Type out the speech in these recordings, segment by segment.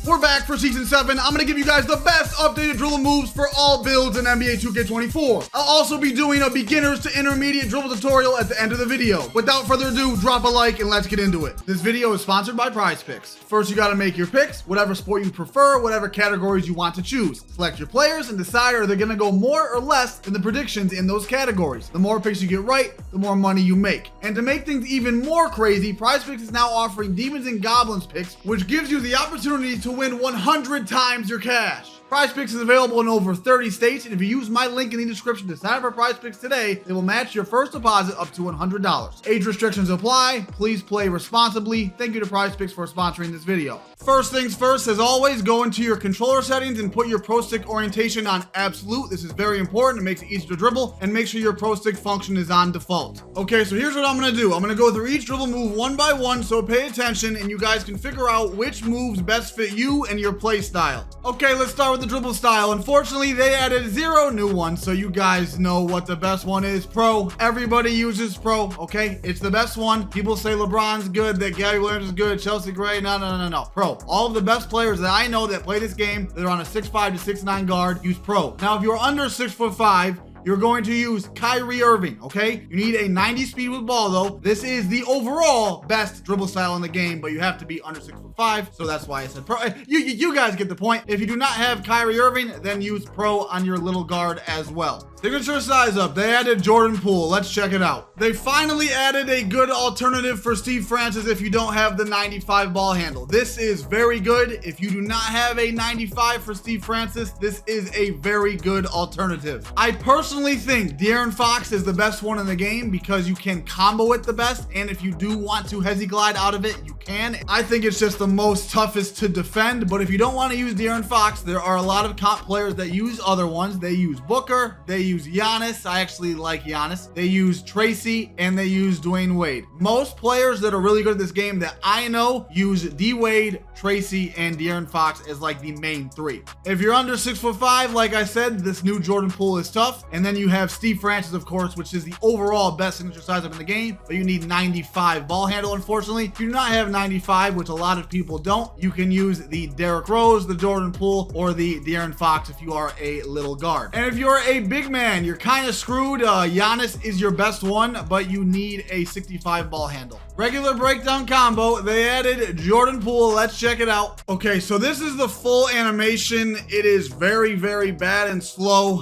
We're back for Season 7. I'm going to give you guys the best updated dribble moves for all builds in NBA 2K24. I'll also be doing a beginners to intermediate dribble tutorial at the end of the video. Without further ado, drop a like and let's get into it. This video is sponsored by Prize Picks. First, you got to make your picks, whatever sport you prefer, whatever categories you want to choose. Select your players and decide are they going to go more or less than the predictions in those categories. The more picks you get right, the more money you make. And to make things even more crazy, Prize Picks is now offering Demons and Goblins picks, which gives you the opportunity to win 100 times your cash. Prize Picks is available in over 30 states, and if you use my link in the description to sign up for Prize Picks today, they will match your first deposit up to $100. Age restrictions apply. Please play responsibly. Thank you to Prize Picks for sponsoring this video. First things first, as always, go into your controller settings and put your pro stick orientation on absolute. This is very important. It makes it easy to dribble, and make sure your pro stick function is on default. Okay, so here's what I'm going to do. I'm going to go through each dribble move one by one, so pay attention, and you guys can figure out which moves best fit you and your play style. Okay, let's start with the dribble style. Unfortunately, they added 0 new ones, so you guys know what the best one is. Pro. Everybody uses pro, okay? It's the best one. People say LeBron's good, that Gary Williams is good, Chelsea Gray. No. Pro. All of the best players that I know that play this game, that are on a 6'5" to 6'9" guard, use pro. Now, if you're under 6'5", you're going to use Kyrie Irving, okay? You need a 90 speed with ball, though. This is the overall best dribble style in the game, but you have to be under 6'5", so that's why I said pro. You guys get the point. If you do not have Kyrie Irving, then use pro on your little guard as well. Signature size up. They added Jordan Poole. Let's check it out. They finally added a good alternative for Steve Francis if you don't have the 95 ball handle. This is very good. If you do not have a 95 for Steve Francis, this is a very good alternative. I personally think De'Aaron Fox is the best one in the game because you can combo it the best, and if you do want to hezi glide out of it, you can. I think it's just the most toughest to defend, but if you don't want to use De'Aaron Fox, there are a lot of comp players that use other ones. They use Booker, they use Giannis. I actually like Giannis. They use Tracy, and they use Dwayne Wade. Most players that are really good at this game that I know use D Wade, Tracy, and De'Aaron Fox as like the main three. If you're under 6'5", like I said, this new Jordan Poole is tough. And then you have Steve Francis, of course, which is the overall best signature size up in the game, but you need 95 ball handle. Unfortunately, if you do not have 95, which a lot of people don't, you can use the Derrick Rose, the Jordan Poole, or the De'Aaron Fox if you are a little guard. And if you're a big man, you're kind of screwed. Giannis is your best one, but you need a 65 ball handle. Regular breakdown combo, they added Jordan Poole. Let's check it out. Okay, so this is the full animation. It is very, very bad and slow.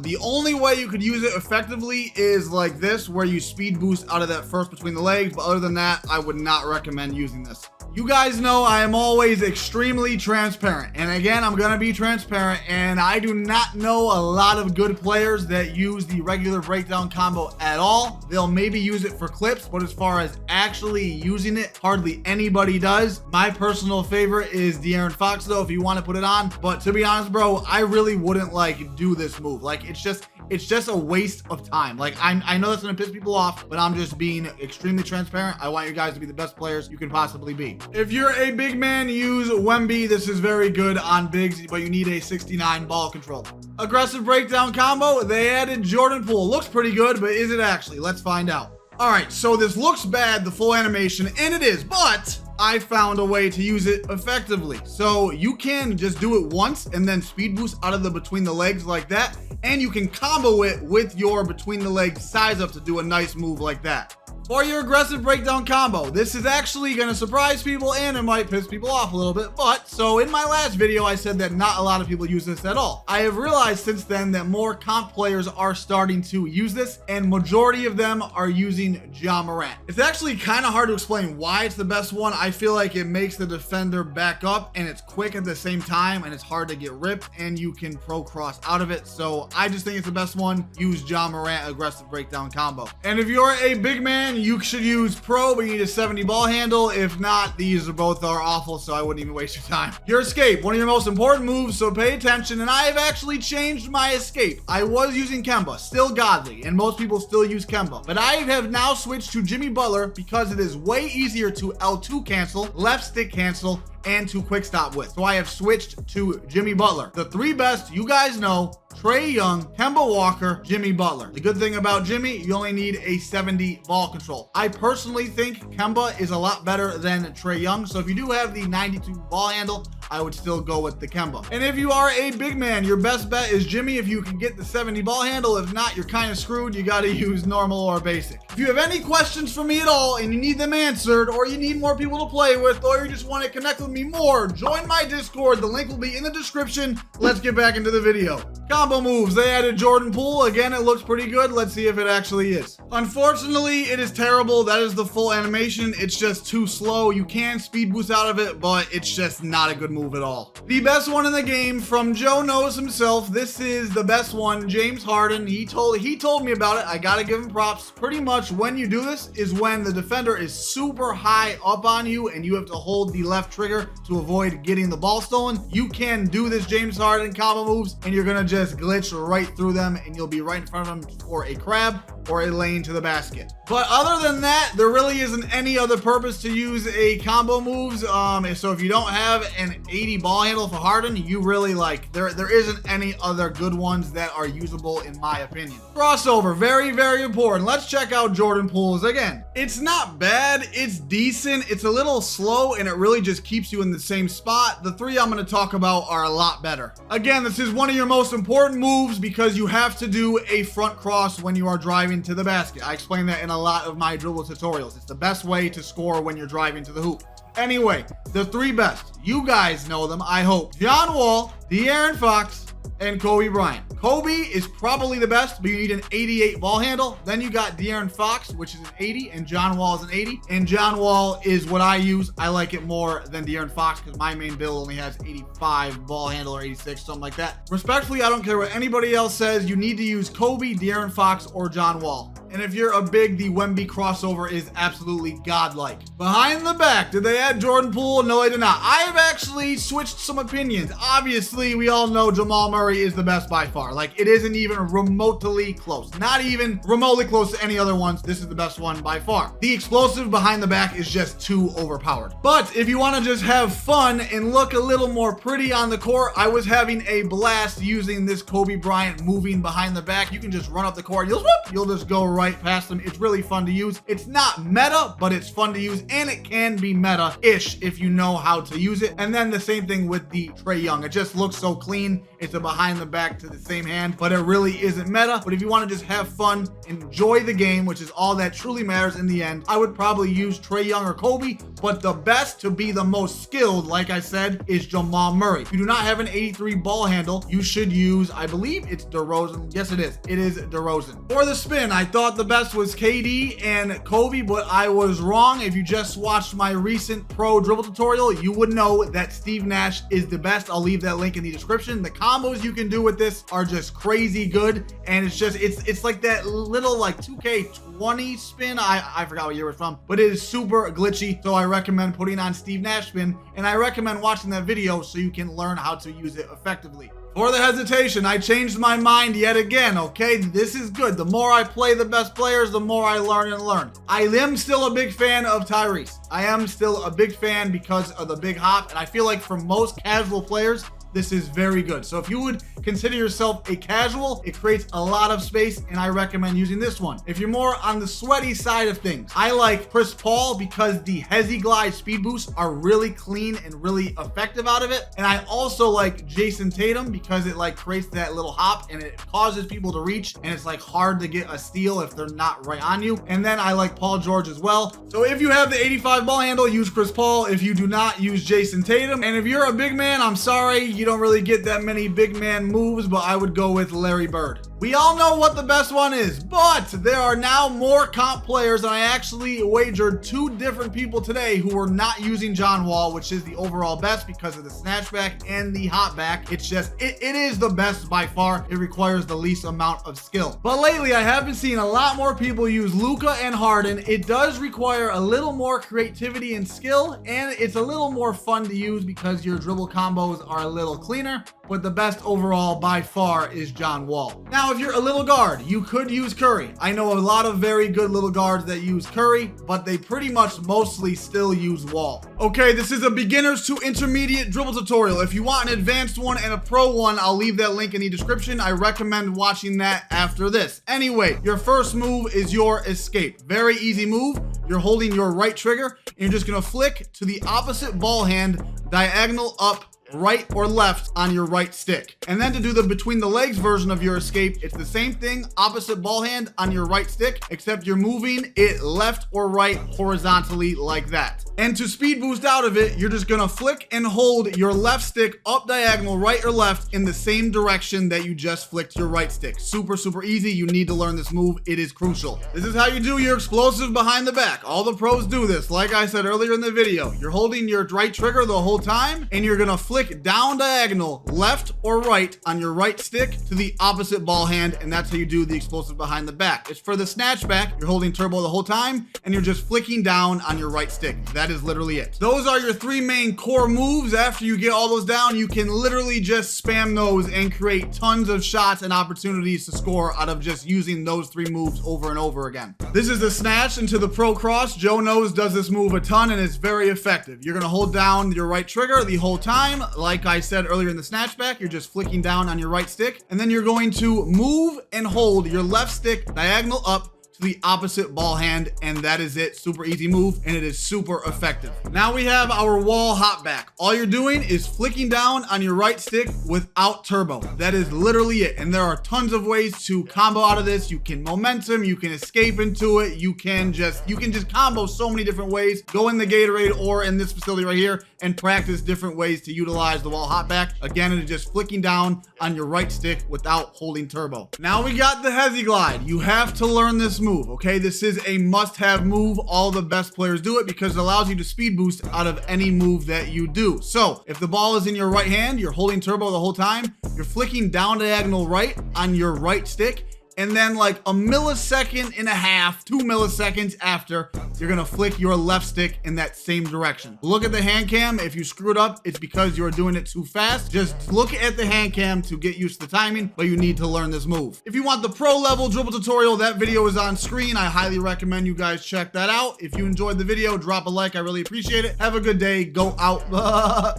The only way you could use it effectively is like this, where you speed boost out of that first between the legs, but other than that, I would not recommend using this. You guys know I am always extremely transparent, and again, I'm gonna be transparent, and I do not know a lot of good players that use the regular breakdown combo at all. They'll maybe use it for clips, but as far as actually using it, hardly anybody does. My personal favorite is De'Aaron Fox, though, if you want to put it on, but to be honest, bro, I really wouldn't like do this move. Like, it's just a waste of time. Like, I know that's gonna piss people off, but I'm just being extremely transparent. I want you guys to be the best players you can possibly be. If you're a big man, use Wemby. This is very good on bigs, but you need a 69 ball control. Aggressive breakdown combo, they added Jordan Poole. Looks pretty good, but is it actually? Let's find out. All right, so this looks bad, the full animation, and it is, but I found a way to use it effectively. So you can just do it once and then speed boost out of the between the legs like that, and you can combo it with your between the legs size up to do a nice move like that. For your aggressive breakdown combo, this is actually going to surprise people and it might piss people off a little bit, but so in my last video I said that not a lot of people use this at all. I have realized since then that more comp players are starting to use this, and majority of them are using Ja Morant. It's actually kind of hard to explain why it's the best one. I feel like it makes the defender back up, and it's quick at the same time, and it's hard to get ripped, and you can pro cross out of it. So I just think it's the best one. Use Ja Morant aggressive breakdown combo. And if you're a big man, you should use pro, but you need a 70 ball handle. If not, these both are awful, so I wouldn't even waste your time. Your escape, one of your most important moves, so pay attention. And I have actually changed my escape. I was using Kemba, still godly, and most people still use Kemba, but I have now switched to Jimmy Butler because it is way easier to L2 cancel, left stick cancel, and to quick stop with. So I have switched to Jimmy Butler. The three best, you guys know, Trae Young, Kemba Walker, Jimmy Butler. The good thing about Jimmy, you only need a 70 ball control. I personally think Kemba is a lot better than Trae Young. So if you do have the 92 ball handle, I would still go with the Kemba. And if you are a big man, your best bet is Jimmy if you can get the 70 ball handle. If not, you're kind of screwed. You got to use normal or basic. If you have any questions for me at all and you need them answered, or you need more people to play with, or you just want to connect with me more, join my Discord. The link will be in the description. Let's get back into the video. Combo moves. They added Jordan Poole. Again, it looks pretty good. Let's see if it actually is. Unfortunately, it is terrible. That is the full animation. It's just too slow. You can speed boost out of it, but it's just not a good move at all. The best one in the game from Joe Knows himself. This is the best one. James Harden. He told me about it. I gotta give him props. Pretty much when you do this is when the defender is super high up on you and you have to hold the left trigger to avoid getting the ball stolen. You can do this James Harden combo moves and you're gonna just glitch right through them and you'll be right in front of them for a crab or a lane to the basket. But other than that, there really isn't any other purpose to use a combo moves. So if you don't have an 80 ball handle for Harden, you really there isn't any other good ones that are usable in my opinion. Crossover, very, very important. Let's check out Jordan Poole's again. It's not bad, it's decent. It's a little slow and it really just keeps you in the same spot. The three I'm going to talk about are a lot better. Again, this is one of your most important moves because you have to do a front cross when you are driving to the basket. I explain that in a lot of my dribble tutorials. It's the best way to score when you're driving to the hoop. Anyway, the three best. You guys know them, I hope. John Wall, De'Aaron Fox, and Kobe Bryant. Kobe is probably the best, but you need an 88 ball handle. Then you got De'Aaron Fox, which is an 80, and John Wall is an 80. And John Wall is what I use. I like it more than De'Aaron Fox because my main build only has 85 ball handle or 86, something like that. Respectfully, I don't care what anybody else says. You need to use Kobe, De'Aaron Fox, or John Wall. And if you're a big, the Wemby crossover is absolutely godlike. Behind the back, did they add Jordan Poole? No, they did not. I have actually switched some opinions. Obviously, we all know Jamal Murray is the best by far. Like, it isn't even remotely close. Not even remotely close to any other ones. This is the best one by far. The explosive behind the back is just too overpowered. But if you want to just have fun and look a little more pretty on the court, I was having a blast using this Kobe Bryant moving behind the back. You can just run up the court. You'll just go right past them. It's really fun to use. It's not meta, but it's fun to use, and it can be meta-ish if you know how to use it. And then the same thing with the Trae Young. It just looks so clean. It's a behind the back to the same hand, but it really isn't meta. But if you want to just have fun, enjoy the game, which is all that truly matters in the end, I would probably use Trae Young or Kobe, but the best to be the most skilled, like I said, is Jamal Murray. If you do not have an 83 ball handle, you should use, I believe it's DeRozan. Yes, it is. It is DeRozan. For the spin, I thought the best was KD and Kobe, but I was wrong. If you just watched my recent pro dribble tutorial, you would know that Steve Nash is the best. I'll leave that link in the description. The combos you can do with this are just crazy good, and it's like that little like 2K20 spin. I forgot what year it's from, but it is super glitchy, so I recommend putting on Steve Nash spin, and I recommend watching that video so you can learn how to use it effectively. For the hesitation, I changed my mind yet again, okay? This is good. The more I play the best players, the more I learn and learn. I am still a big fan of Tyrese. I am still a big fan because of the big hop, and I feel like for most casual players, this is very good. So if you would consider yourself a casual, it creates a lot of space, and I recommend using this one. If you're more on the sweaty side of things, I like Chris Paul because the Hezi Glide speed boosts are really clean and really effective out of it. And I also like Jason Tatum because it like creates that little hop and it causes people to reach, and it's like hard to get a steal if they're not right on you. And then I like Paul George as well. So if you have the 85 ball handle, use Chris Paul. If you do not, use Jason Tatum. And if you're a big man, I'm sorry, you don't really get that many big man moves, but I would go with Larry Bird. We all know what the best one is, but there are now more comp players, and I actually wagered two different people today who were not using John Wall, which is the overall best because of the snatchback and the hop back. It's just, it is the best by far. It requires the least amount of skill. But lately, I have been seeing a lot more people use Luka and Harden. It does require a little more creativity and skill, and it's a little more fun to use because your dribble combos are a little little cleaner, but the best overall by far is John Wall. Now, if you're a little guard, you could use Curry. I know a lot of very good little guards that use Curry, but they pretty much mostly still use Wall. Okay, this is a beginners to intermediate dribble tutorial. If you want an advanced one and a pro one, I'll leave that link in the description. I recommend watching that after this. Anyway, your first move is your escape. Very easy move. You're holding your right trigger and you're just gonna flick to the opposite ball hand, diagonal up, right or left on your right stick. And then to do the between the legs version of your escape, it's the same thing, opposite ball hand on your right stick, except you're moving it left or right horizontally like that. And to speed boost out of it, you're just gonna flick and hold your left stick up diagonal, right or left, in the same direction that you just flicked your right stick. Super, super easy. You need to learn this move. It is crucial. This is how you do your explosive behind the back. All the pros do this. Like I said earlier in the video, you're holding your right trigger the whole time, and you're gonna flick down diagonal, left or right on your right stick to the opposite ball hand, and that's how you do the explosive behind the back. It's for the snatch back. You're holding turbo the whole time, and you're just flicking down on your right stick. That is literally it. Those are your three main core moves. After you get all those down, you can literally just spam those and create tons of shots and opportunities to score out of just using those three moves over and over again. This is the snatch into the pro cross. Joe knows does this move a ton, and it's very effective. You're gonna hold down your right trigger the whole time. Like I said earlier in the snatchback, you're just flicking down on your right stick, and then you're going to move and hold your left stick diagonal up to the opposite ball hand, and that is it. Super easy move, and it is super effective. Now we have our wall hop back. All you're doing is flicking down on your right stick without turbo. That is literally it, and there are tons of ways to combo out of this. You can momentum, you can escape into it, you can just combo so many different ways. Go in the Gatorade or in this facility right here and practice different ways to utilize the wall hop back. Again, it is just flicking down on your right stick without holding turbo. Now we got the hezi glide. You have to learn this move, okay? This is a must-have move. All the best players do it because it allows you to speed boost out of any move that you do. So if the ball is in your right hand, you're holding turbo the whole time, you're flicking down diagonal right on your right stick, and then like a millisecond and a half, 2 milliseconds after, you're gonna flick your left stick in that same direction. Look at the hand cam. If you screwed up, it's because you're doing it too fast. Just look at the hand cam to get used to the timing, but you need to learn this move. If you want the pro level dribble tutorial, that video is on screen. I highly recommend you guys check that out. If you enjoyed the video, drop a like. I really appreciate it. Have a good day. Go out.